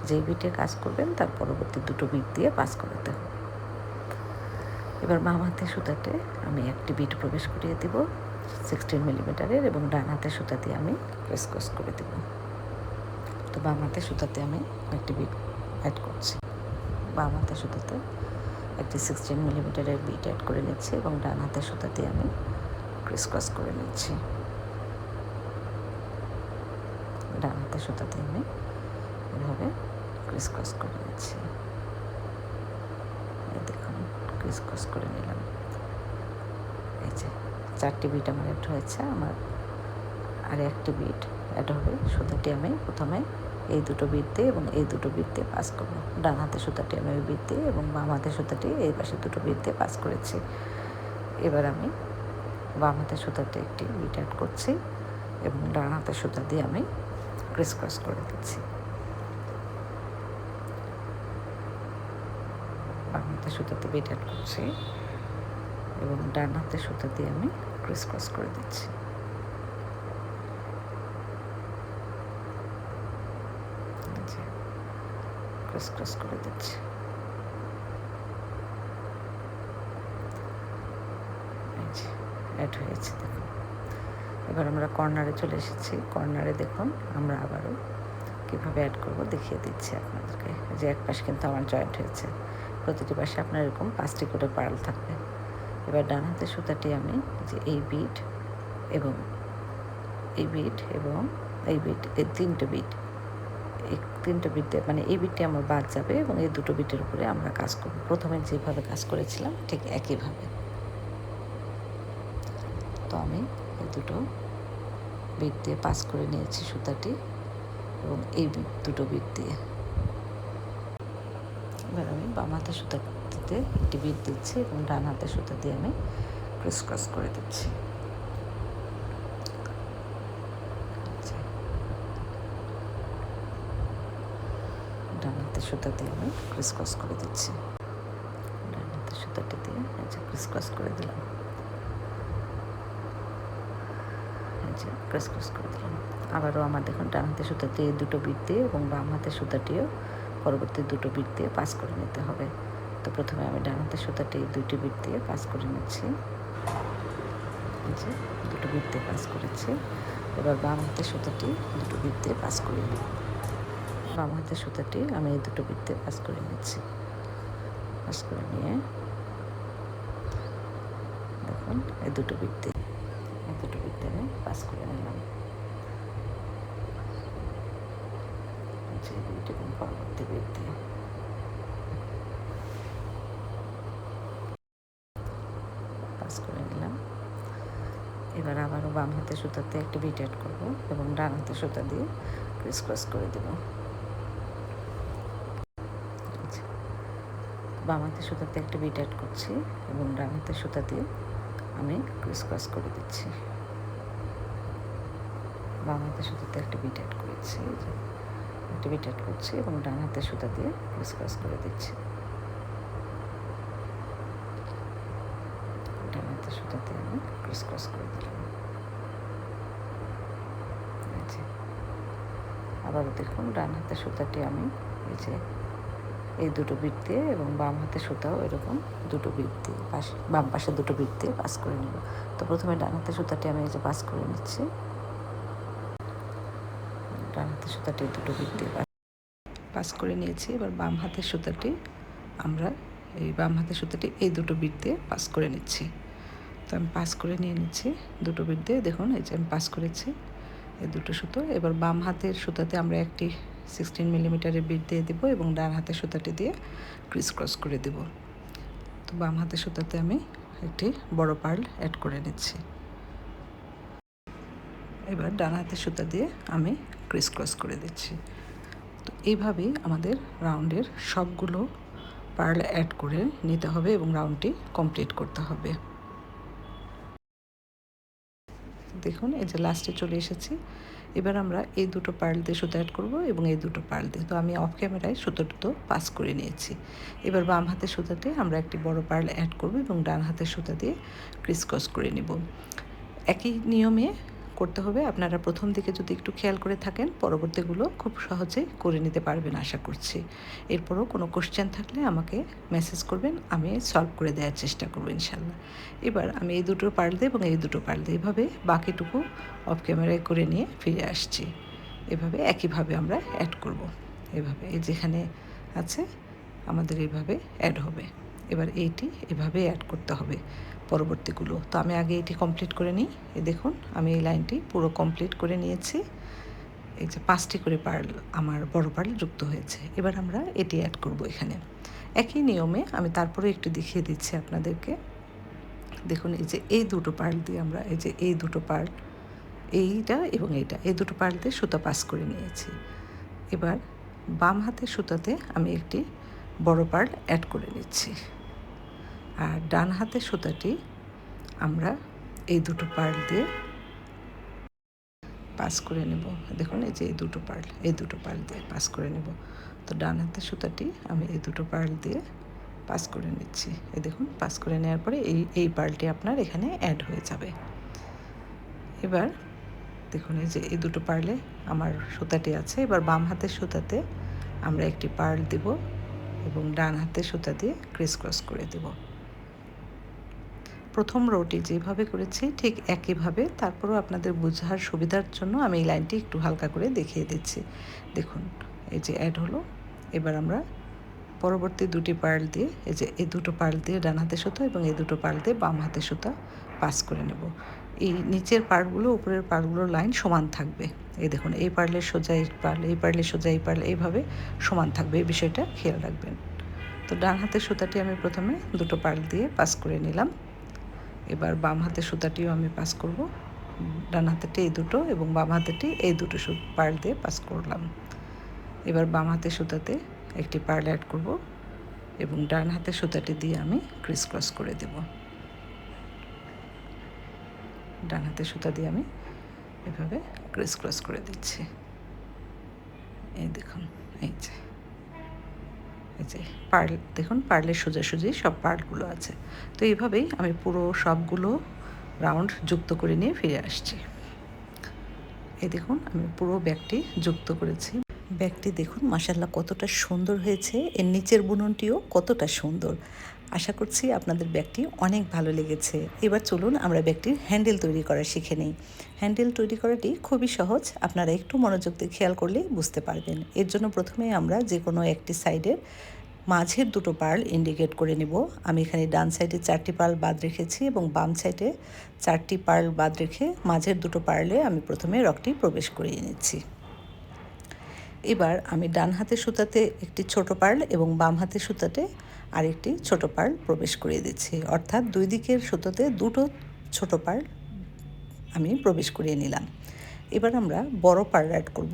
যেই বিটে কাজ করবেন তার পরবর্তী দুটো বিট দিয়ে পাস করাতে হবে। এবার বাম হাতের সুতাতে আমি একটি বিট প্রবেশ করিয়ে দেব, 16 মিলিমিটারের এবং ডান হাতের সুতা দিয়ে আমি ক্রস করে দেব। তো বাম হাতের সুতাতে আমি একটি বিট অ্যাড করছি। বাম হাতের সুতাতে একটি 16 মিলিমিটারের বিট অ্যাড করে নিচ্ছি এবং ডান হাতের সুতা দিয়ে আমি ক্রস করে নিচ্ছি। ডান হাতের সুতা দিয়ে আমি এভাবে ক্রস করে নিচ্ছি। এই দেখুন ক্রস করে নিলাম। এই যে 4টি বিট আমার অ্যাড হয়েছে। আমার আর একটি বিট অ্যাড হবে। সুতাটি আমি প্রথমে এই দুটো বিট দিয়ে এবং এই দুটো বিট দিয়ে পাস করবো। ডান হাতের সুতাটি আমি ওই বিট দিয়ে এবং বাম হাতের সুতাটি এই পাশে দুটো বিট দিয়ে পাস করেছি। এবার আমি বাম হাতের সুতাতে একটি বিট অ্যাড করছি এবং ডান হাতের সুতা দিয়ে আমি ক্রস করে দিচ্ছি। বাম হাতের সুতাতে বিট অ্যাড করছি এবং ডান হাতের সুতা দিয়ে আমি ক্রস করে দিচ্ছি। ক্রস করে দিচ্ছি। অ্যাড হয়েছে দেখুন। এবার আমরা কর্নারে চলে এসেছি। কর্নারে দেখুন আমরা আবারও কীভাবে অ্যাড করব দেখিয়ে দিচ্ছি আপনাদেরকে। যে এক পাশ কিন্তু আমার জয়েন্ট হয়েছে। প্রতিটি পাশে আপনার এরকম 5টি করে পার্ল থাকবে। এবার ডান হাতের সুতাটি আমি যে এই বিট এবং এই বিট এবং এই বিট, এই 3টে বিট, এই 3টে বিটে মানে এই বিটটি আমার বাদ যাবে এবং এই দুটো বিটের উপরে আমরা কাজ করব। প্রথমে যেভাবে কাজ করেছিলাম ঠিক একইভাবে। তো আমি এই দুটো বিট দিয়ে পাস করে নিয়েছি সুতাটি এবং এই দুটো বিট দিয়ে এবার আমি বাম হাতের সুতাটিতে একটি বিট দিচ্ছি এবং ডান হাতের সুতা দিয়ে আমি ক্রস করে দিচ্ছি। ডান হাতের সুতা দিয়ে আমি ক্রস করে দিচ্ছি। ডান হাতের সুতাটি দিয়ে ক্রস করে দিলাম। ক্রস করে দিলাম। আবারও আমার দেখুন ডান হাতের সুতা দিয়ে দুটো বিট দিয়ে এবং বাম হাতের সুতাটিও পরবর্তী দুটো বিট দিয়ে পাস করে নিতে হবে। তো প্রথমে আমি ডান হাতের সুতাটি 2টি বিট দিয়ে পাস করে নিচ্ছি। দুটো বিট দিয়ে পাস করেছি। এবার বাম হাতের সুতাটি দুটো বিট দিয়ে পাস করে নিই। বাম হাতের সুতাটি আমি এই দুটো বিট দিয়ে পাস করে নিচ্ছি। পাস করে নিয়ে দেখুন এই দুটো বিট দিয়ে আমি পাস করে নিলাম। বিট এবং পরবর্তী বিট দিয়ে পাস করে নিলাম। এবার আবারও বাম হাতের সুতাতে একটা বিট অ্যাড করব এবং ডান হাতের সুতা দিয়ে ক্রস করে দেব। বাম হাতের সুতাতে একটা বিট অ্যাড করছি এবং ডান হাতের সুতা দিয়ে আমি ক্রস করে দিচ্ছি। বাম হাতের সুতাতে একটা বিট অ্যাড করেছি, একটা বিট অ্যাড করছি এবং ডান হাতের সুতা দিয়ে ক্রস করে দিচ্ছি। ডান হাতের সুতাতে আমি ক্রস করে দিলাম। আবারও দেখুন ডান হাতের সুতাটি আমি এই দুটো বিট দিয়ে এবং বাম হাতের সুতাও এরকম দুটো বিট দিয়ে বাম পাশে দুটো বিট দিয়ে পাস করে নেব। তো প্রথমে ডান হাতের সুতাটি আমি পাস করে নিচ্ছি। ডান হাতের সুতাটি দুটো বিট দিয়ে পাস করে নিয়েছি। এবার বাম হাতের সুতাটি আমরা এই দুটো বিট দিয়ে পাস করে নিচ্ছি। তো আমি পাস করে নিয়ে নিচ্ছি দুটো বিট দিয়ে। দেখুন আমি পাস করেছি এই দুটো সুতো। এবার বাম হাতের সুতাতে আমরা একটি 16 মিলিমিটারের বিট দিয়ে দেব এবং ডান হাতের সুতাটি দিয়ে ক্রস করে দেব। তো বাম হাতের সুতাতে আমি একটি বড় পার্ল অ্যাড করে নিচ্ছি। এবার ডান হাতের সুতা দিয়ে আমি ক্রস করে দিচ্ছি। তো এইভাবেই আমাদের রাউন্ডের সবগুলো পার্ল অ্যাড করে নিতে হবে এবং রাউন্ডটি কমপ্লিট করতে হবে। দেখুন লাস্টে চলে এসেছি। এবার আমরা এই দুটো পার্ল দিয়ে সুতো অ্যাড করব এবং এই দুটো পার্ল দিয়ে। তো আমি অফ ক্যামেরায় সুতো পাস করে নিয়েছি। এবার বাম হাতের সুতাতে আমরা একটি বড় পার্ল অ্যাড করব এবং ডান হাতের সুতা দিয়ে ক্রস করে নেব। একই নিয়মে করতে হবে। আপনারা প্রথম দিকে যদি একটু খেয়াল করে থাকেন, পরবর্তীগুলো খুব সহজেই করে নিতে পারবেন আশা করছি। এরপরও কোনো কোশ্চেন থাকলে আমাকে মেসেজ করবেন, আমি সলভ করে দেওয়ার চেষ্টা করব ইনশাল্লাহ। এবার আমি এই দুটো পার্ল দিয়ে এবং এই দুটো পার্ল দিয়ে এভাবে বাকিটুকু অফ ক্যামেরায় করে নিয়ে ফিরে আসছি। এভাবে একইভাবে আমরা অ্যাড করব। এভাবে এই যেখানে আছে আমাদের এইভাবে অ্যাড হবে। এবার এইটি এভাবে অ্যাড করতে হবে পরবর্তীগুলো। তো আমি আগে এটি কমপ্লিট করে নিই। এই দেখুন আমি এই লাইনটি পুরো কমপ্লিট করে নিয়েছি। এই যে 5টি করে পার্ল আমার বড় পার্ল যুক্ত হয়েছে। এবার আমরা এটি অ্যাড করব এখানে। একই নিয়মে আমি তারপরে একটু দেখিয়ে দিচ্ছি আপনাদেরকে। দেখুন এই যে এই দুটো পার্ল দিয়ে আমরা এই যে এই দুটো পার্ল, এইটা এবং এইটা, এই দুটো পার্ল দিয়ে সুতা পাস করে নিয়েছি। এবার বাম হাতের সুতাতে আমি একটি বড় পার্ল অ্যাড করে নিচ্ছি, আর ডান হাতের সুতাটি আমরা এই দুটো পার্ল দিয়ে পাস করে নেব। দেখুন এই যে এই দুটো পার্ল দিয়ে পাস করে নেব। তো ডান হাতের সুতাটি আমি এই দুটো পার্ল দিয়ে পাস করে নিচ্ছি। এই দেখুন পাস করে নেওয়ার পরে এই পার্লটি আপনার এখানে অ্যাড হয়ে যাবে। এবার দেখুন এই যে এই দুটো পার্লে আমার সুতাটি আছে। এবার বাম হাতের সুতাতে আমরা একটি পার্ল দেব এবং ডান হাতের সুতা দিয়ে ক্রিস ক্রস করে দেব। প্রথম রোটি যেভাবে করেছি ঠিক একইভাবে, তারপরেও আপনাদের বোঝার সুবিধার জন্য আমি এই লাইনটি একটু হালকা করে দেখিয়ে দিচ্ছি। দেখুন এই যে অ্যাড হলো। এবার আমরা পরবর্তী দুটি পার্ল দিয়ে এই যে এই দুটো পার্ল দিয়ে ডান হাতের সুতা এবং এই দুটো পার্ল দিয়ে বাম হাতের সুতা পাস করে নেব। এই নিচের পার্লগুলো উপরের পার্লগুলোর লাইন সমান থাকবে। এই দেখুন এই পার্লের সোজা এই পার্ল, এই পার্লের সোজা এই পার্ল, এইভাবে সমান থাকবে, এই বিষয়টা খেয়াল রাখবেন। তো ডান হাতের সুতাটি আমি প্রথমে দুটো পার্ল দিয়ে পাস করে নিলাম। এবার বাম হাতের সুতাটিও আমি পাস করব। ডান হাতেরটি এই দুটো এবং বাম হাতেরটি এই দুটো পার্ল দিয়ে পাস করলাম। এবার বাম হাতের সুতাতে একটি পার্ল অ্যাড করব এবং ডান হাতের সুতাটি দিয়ে আমি ক্রিস ক্রস করে দেব। ডান হাতের সুতা দিয়ে আমি এভাবে ক্রিস ক্রস করে দিচ্ছি। এই দেখুন এই যে পার্ল, দেখুন পার্লের সোজাসুজি সব পার্লগুলো আছে। তো এইভাবেই আমি পুরো সবগুলো রাউন্ড যুক্ত করে নিয়ে ফিরে আসছি। এই দেখুন আমি পুরো ব্যাগটি যুক্ত করেছি। ব্যাগটি দেখুন মাশাআল্লাহ কতটা সুন্দর হয়েছে, এর নিচের বুননটিও কতটা সুন্দর। আশা করছি আপনাদের ব্যাগটি অনেক ভালো লেগেছে। এবার চলুন আমরা ব্যাগটির হ্যান্ডেল তৈরি করা শিখে নিই। হ্যান্ডেল তৈরি করাটি খুবই সহজ, আপনারা একটু মনোযোগ দিয়ে খেয়াল করলে বুঝতে পারবেন। এর জন্য প্রথমে আমরা যে কোনো একটি সাইডের মাঝের দুটো পার্ল ইন্ডিকেট করে নেব। আমি এখানে ডান সাইডে 4টি পার্ল বাদ রেখেছি এবং বাম সাইডে 4টি পার্ল বাদ রেখে মাঝের দুটো পার্লে আমি প্রথমে রকটি প্রবেশ করিয়ে নিচ্ছি। এবার আমি ডান হাতের সুতাতে একটি ছোট পার্ল এবং বাম হাতের সুতাতে আরেকটি ছোট পার্ল প্রবেশ করিয়ে দিচ্ছি, অর্থাৎ দুই দিকের সুতাতে দুটো ছোট পার্ল আমি প্রবেশ করিয়ে নিলাম। এবার আমরা বড় পার্ল অ্যাড করব।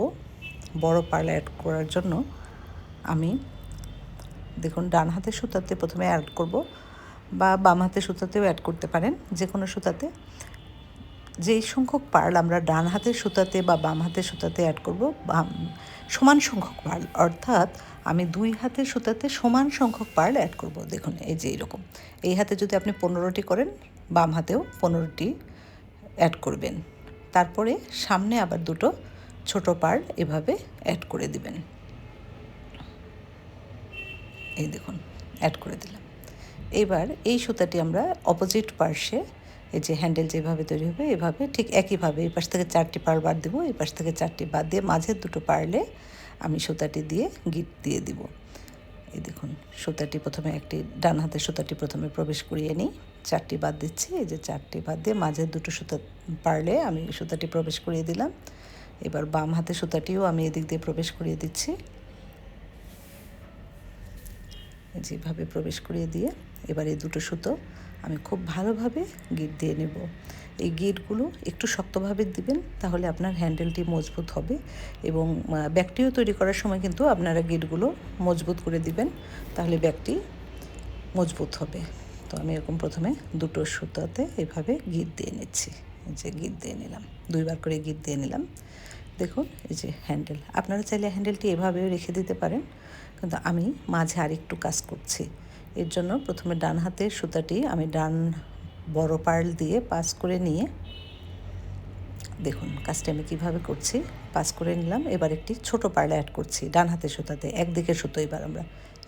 বড় পার্ল অ্যাড করার জন্য আমি দেখুন ডান হাতের সুতাতে প্রথমে অ্যাড করব, বা বাম হাতের সুতাতেও অ্যাড করতে পারেন, যে কোনো সুতাতে। যেই সংখ্যক পার্ল আমরা ডান হাতের সুতাতে বা বাম হাতের সুতাতে অ্যাড করব, সমান সংখ্যক পার্ল, অর্থাৎ আমি দুই হাতের সুতাতে সমান সংখ্যক পার্ল অ্যাড করব। দেখুন এই যে এরকম, এই হাতে যদি আপনি 15টি করেন, বাম হাতেও 15টি অ্যাড করবেন। তারপরে সামনে আবার দুটো ছোট পার্ল এভাবে অ্যাড করে দিবেন। এই দেখুন অ্যাড করে দিলাম। এবার এই সুতাটি আমরা অপোজিট পার্শ্বে, এই যে হ্যান্ডেল যেভাবে তৈরি হবে এভাবে ঠিক একইভাবে এই পাশ থেকে 4টি পার্ল বাদ দেবো, এই পাশ থেকে 4টি বাদ দিয়ে মাঝের দুটো পার্লে আমি সুতাটি দিয়ে গিট দিয়ে দিব। এই দেখুন সুতাটি প্রথমে একটি ডান হাতের সুতাটি প্রথমে প্রবেশ করিয়ে নিই, 4টি বাদ দিচ্ছি। এই যে 4টি বাদ দিয়ে মাঝের দুটো সুতা পার্লে আমি সুতাটি প্রবেশ করিয়ে দিলাম। এবার বাম হাতের সুতাটিও আমি এদিক দিয়ে প্রবেশ করিয়ে দিচ্ছি, যেভাবে প্রবেশ করিয়ে দিয়ে এবার এই দুটো সুতো আমি খুব ভালোভাবে গিট দিয়ে নেব। এই গিটগুলো একটু শক্তভাবে দিবেন, তাহলে আপনার হ্যান্ডেলটি মজবুত হবে। এবং ব্যাগটিও তৈরি করার সময় কিন্তু আপনারা গিটগুলো মজবুত করে দিবেন, তাহলে ব্যাগটি মজবুত হবে। তো আমি এরকম প্রথমে দুটো সুতোতে এভাবে গিট দিয়ে নিচ্ছি। এই যে গিট দিয়ে নিলাম, 2বার করে গিট দিয়ে নিলাম। দেখুন এই যে হ্যান্ডেল, আপনারা চাইলে হ্যান্ডেলটি এভাবেও রেখে দিতে পারেন, কিন্তু আমি মাঝে আরেকটু কাজ করছি। এর জন্য প্রথমে ডান হাতের সুতাটি আমি ডান বড় পার্ল দিয়ে পাস করে নিয়ে দেখুন কাজটা আমি কীভাবে করছি, পাস করে নিলাম। এবার একটি ছোট পার্ল অ্যাড করছি ডান হাতের সুতাতে, একদিকের সুতো।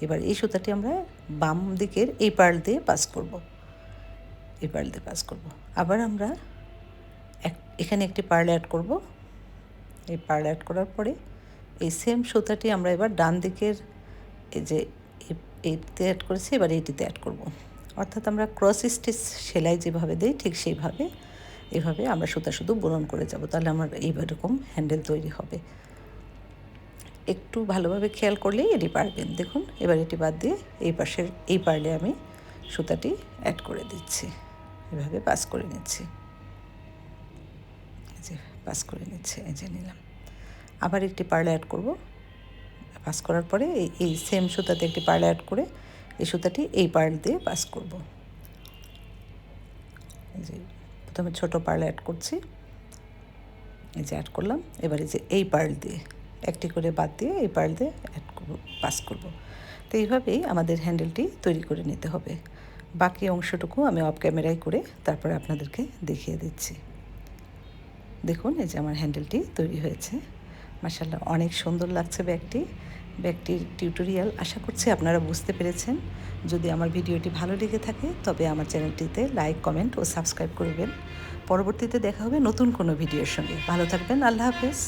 এবার এই সুতাটি আমরা বাম দিকের এই পার্ল দিয়ে পাস করব, এই পার্ল দিয়ে পাস করব। আবার আমরা এখানে একটি পার্ল অ্যাড করব। এই পার্ল অ্যাড করার পরে এই সেম সুতাটি আমরা এবার ডান দিকের এই যে এইটিতে অ্যাড করেছি, এবার এইটিতে অ্যাড করব। অর্থাৎ আমরা ক্রস স্টিচ সেলাই যেভাবে দিই ঠিক সেইভাবে এভাবে আমরা সুতা শুধু বুনন করে যাব, তাহলে আমার এইরকম হ্যান্ডেল তৈরি হবে। একটু ভালোভাবে খেয়াল করলেই এটি পারবেন। দেখুন এবার এটি বাদ দিয়ে এই পাশের এই পার্লে আমি সুতাটি অ্যাড করে দিচ্ছি, এভাবে পাস করে নিচ্ছি। এই যে পাস করে নিচ্ছে, এই যে নিলাম। আবার একটি পার্ল অ্যাড করব। পাস করার পরে এই সেম সুতাতে একটি পার্ল অ্যাড করে এই সুতাটি এই পার্ল দিয়ে পাস করব। এই যে প্রথমে ছোট পার্ল অ্যাড করছি, এই যে অ্যাড করলাম। এবার এই যে এই পার্ল দিয়ে একটি করে বাদ দিয়ে এই পার্ল দিয়ে অ্যাড করব, পাস করব। তো এইভাবেই আমাদের হ্যান্ডেলটি তৈরি করে নিতে হবে। বাকি অংশটুকু আমি অফ ক্যামেরায় করে তারপরে আপনাদেরকে দেখিয়ে দিচ্ছি। দেখুন এই যে আমার হ্যান্ডেলটি তৈরি হয়েছে। মাশাআল্লাহ অনেক সুন্দর লাগছে ব্যাগটির টিউটোরিয়াল আশা করছি আপনারা বুঝতে পেরেছেন। যদি আমার ভিডিওটি ভালো লেগে থাকে তবে আমার চ্যানেলটিতে লাইক, কমেন্ট ও সাবস্ক্রাইব করবেন। পরবর্তীতে দেখা হবে নতুন কোনো ভিডিওর সঙ্গে। ভালো থাকবেন, আল্লাহ হাফেজ।